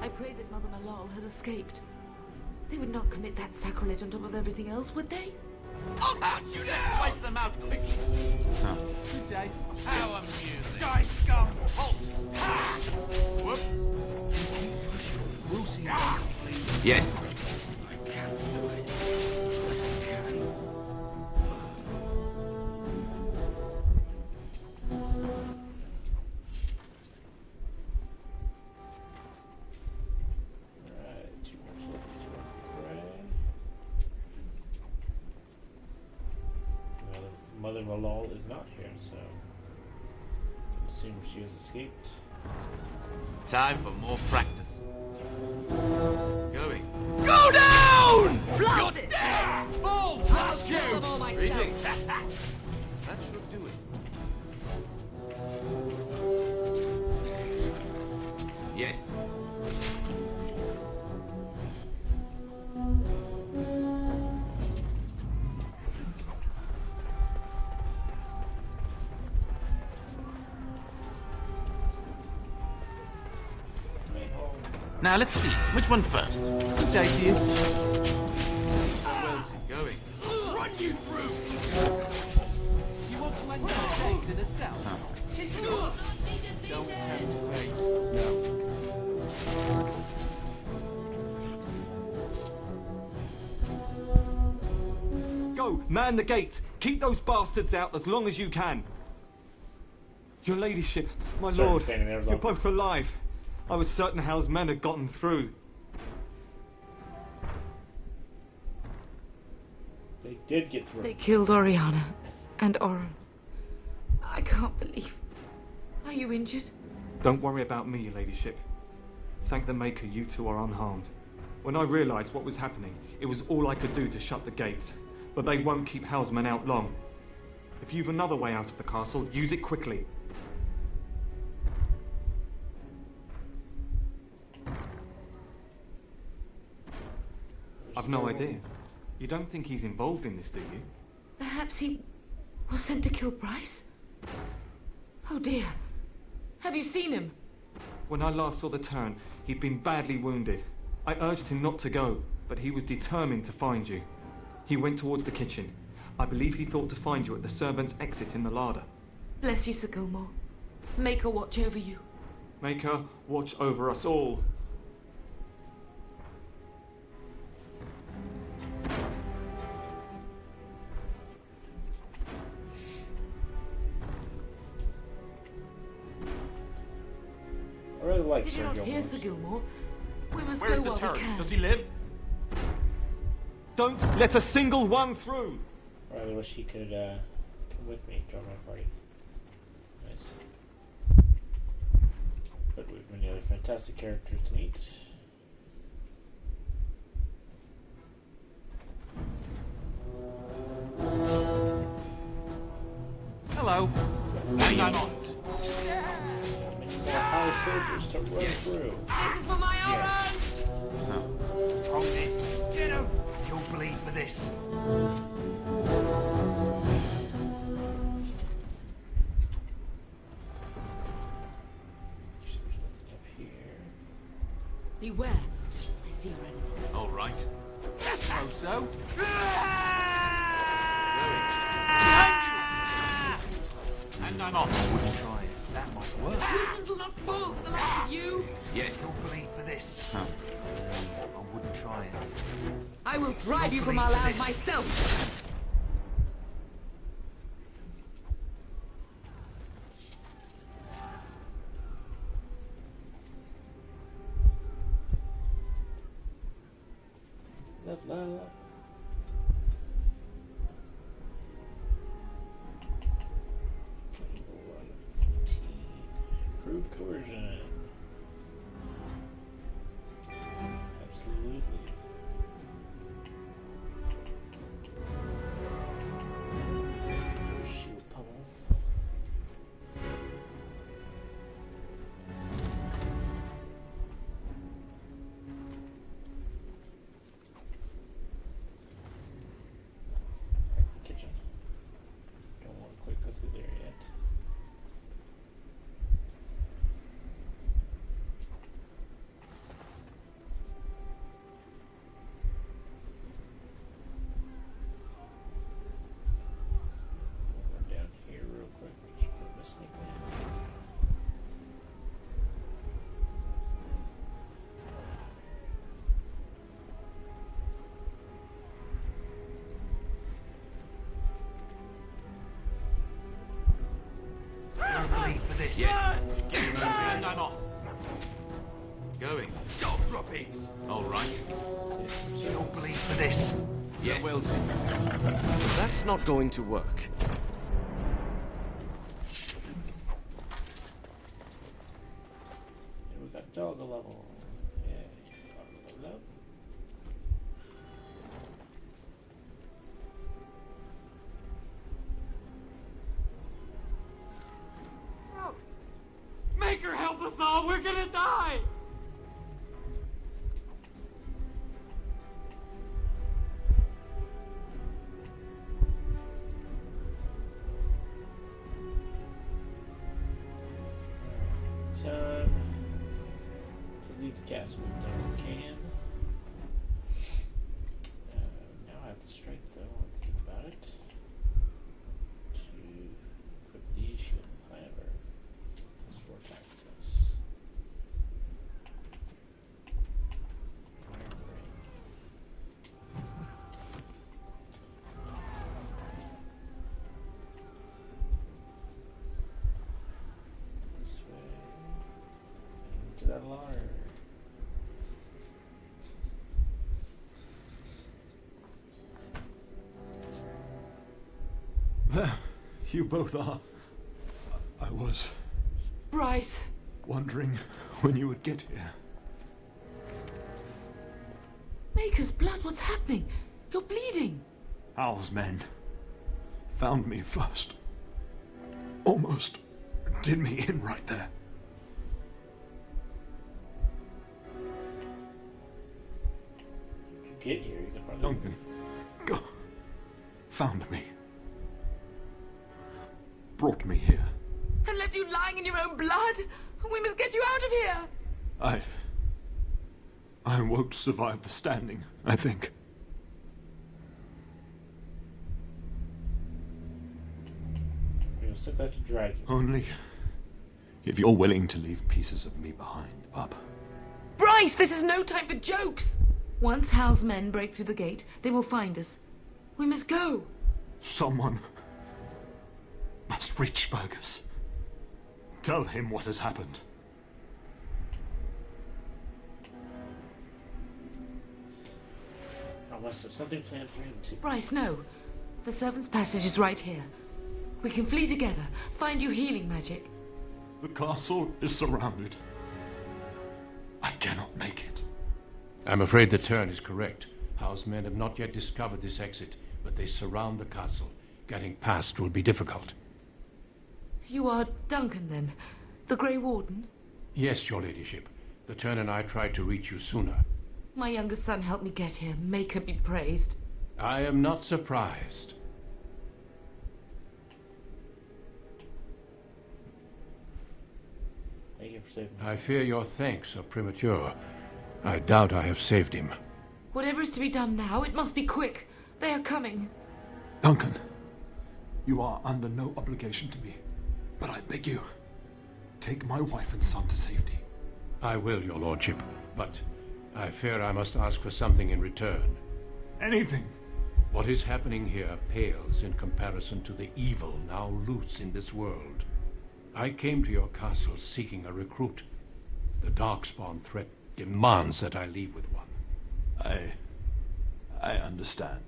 I pray that Mother Malal has escaped. They would not commit that sacrilege on top of everything else, would they? I'll hunt you now! Wipe them out quickly. Good day. How amusing. Die, scum! Halt! Ah! Whoops. We'll see you later, please. Yes. I can't do it. I can't. Alright, 2 more swords to fray. Mother Malal is not here, so I assume she has escaped. Time for more practice. Going. Go down! Blast You're it! dead! Bull, I'll blast kill you! them all myself. Greetings. That should do it. Yes. Main hall. Now let's see. Which one first? Good day to you. Where's he going? Run you through! You want to enter the gate in the south? Don't tempt fate. No. Go, man the gates. Keep those bastards out as long as you can. Your ladyship, my Sorry, lord, standing there as you're well. both alive. I was certain Hal's men had gotten through. They did get through. They killed Oriana and Oren. I can't believe. Are you injured? Don't worry about me, your ladyship. Thank the Maker you two are unharmed. When I realised what was happening, it was all I could do to shut the gates. But they won't keep Hal's men out long. If you've another way out of the castle, use it quickly. I've no idea. You don't think he's involved in this, do you? Perhaps he was sent to kill Bryce? Oh dear. Have you seen him? When I last saw the Terran, he'd been badly wounded. I urged him not to go, but he was determined to find you. He went towards the kitchen. I believe he thought to find you at the servants' exit in the larder. Bless you, Sir Gilmore. Make her watch over you. Make her watch over us all. I really like Did you Sir not Gilmore. hear, Sir Gilmore? We must Where go is the while Terran? we can. Does he live? Don't let a single one through! I really wish he could come with me, join my party. Nice. But we have many other fantastic characters to meet. Hello. Many more house soldiers to run through. This is for my own! Hold it. Get him! You'll bleed for this. Beware. I see your enemy. All right. So. And I'm off. I wouldn't try it. That might work. The Susan will not fall to the likes of you! Yes. You'll bleed for this. I wouldn't try it. I will drive you from our land myself! Level up. Crude coercion. Absolutely. Shield pummel. Hack the kitchen. Don't want to quite go through there yet. Run down here real quick. Just put my snake man. You'll bleed for this. Yes. Get moving. And I'm off. Going. Dog droppings. All right. You'll bleed for this. Yes. Well, that's not going to work. And we got dog a level. Yeah. Level up. Make her help us all! We're gonna die! Time to leave the castle. We've done what we can. Now I have the strength, though. I'll think about it. To equip the shield hammer. Plus 4 attack success. Iron ring. This way. Into that larder. There, you both are. I was Bryce! wondering when you would get here. Maker's blood, what's happening? You're bleeding. Hal's men found me first. Almost did me in right there. Did you get here? You can run. Duncan, go. Found me. Brought me here. And left you dying in your own blood. We must get you out of here. I won't survive the standing, I think. We're gonna set that to dragon. Only if you're willing to leave pieces of me behind, Bub. Bryce, this is no time for jokes. Once Hal's men break through the gate, they will find us. We must go. Someone must reach Fergus. Tell him what has happened. I must have something planned for him too. Bryce, no. The servant's passage is right here. We can flee together, find you healing magic. The castle is surrounded. I cannot make it. I'm afraid the Tern is correct. House men have not yet discovered this exit, but they surround the castle. Getting past will be difficult. You are Duncan, then? The Grey Warden? Yes, your ladyship. The Tern and I tried to reach you sooner. My younger son helped me get here. Make her be praised. I am not surprised. Thank you for saving me. I fear your thanks are premature. I doubt I have saved him. Whatever is to be done now, it must be quick. They are coming. Duncan, you are under no obligation to me, but I beg you, take my wife and son to safety. I will, your lordship, but I fear I must ask for something in return. Anything. What is happening here pales in comparison to the evil now loose in this world. I came to your castle seeking a recruit. The Darkspawn threat demands that I leave with one. I understand.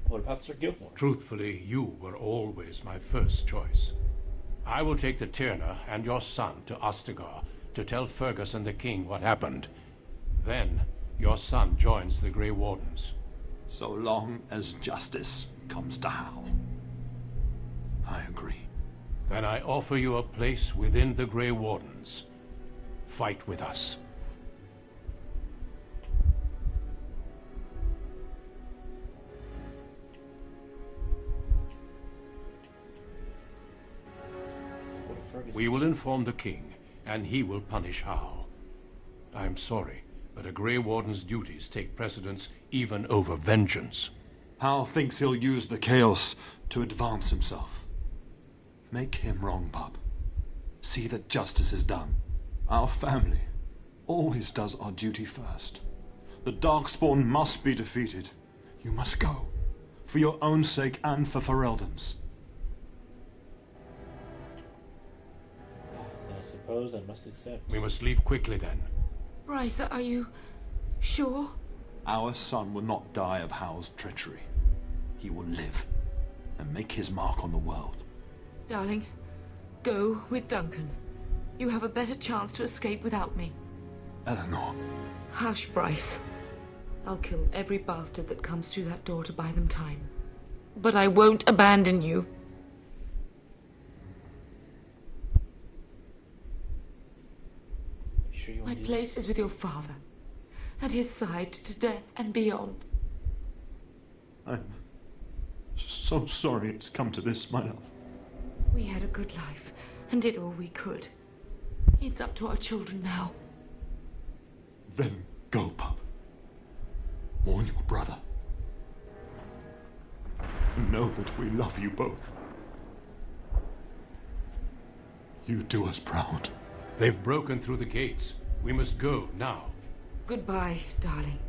What about Sir Gilmore? Truthfully, you were always my first choice. I will take the Tyrna and your son to Ostagar to tell Fergus and the king what happened. Then, your son joins the Grey Wardens. So long as justice comes to Hal. I agree. Then I offer you a place within the Grey Wardens. Fight with us. We will inform the king, and he will punish Hal. I'm sorry, but a Grey Warden's duties take precedence even over vengeance. Hal thinks he'll use the chaos to advance himself. Make him wrong, Bub. See that justice is done. Our family always does our duty first. The Darkspawn must be defeated. You must go. For your own sake and for Ferelden's. Then I suppose I must accept. We must leave quickly then. Bryce, are you sure? Our son will not die of Hal's treachery. He will live and make his mark on the world. Darling, go with Duncan. You have a better chance to escape without me. Eleanor. Hush, Bryce. I'll kill every bastard that comes through that door to buy them time. But I won't abandon you. Sure you My want place is with your father. At his side to death and beyond. I'm so sorry it's come to this, my love. We had a good life and did all we could. It's up to our children now. Then go, Pup. Warn your brother. Know that we love you both. You do us proud. They've broken through the gates. We must go now. Goodbye, darling.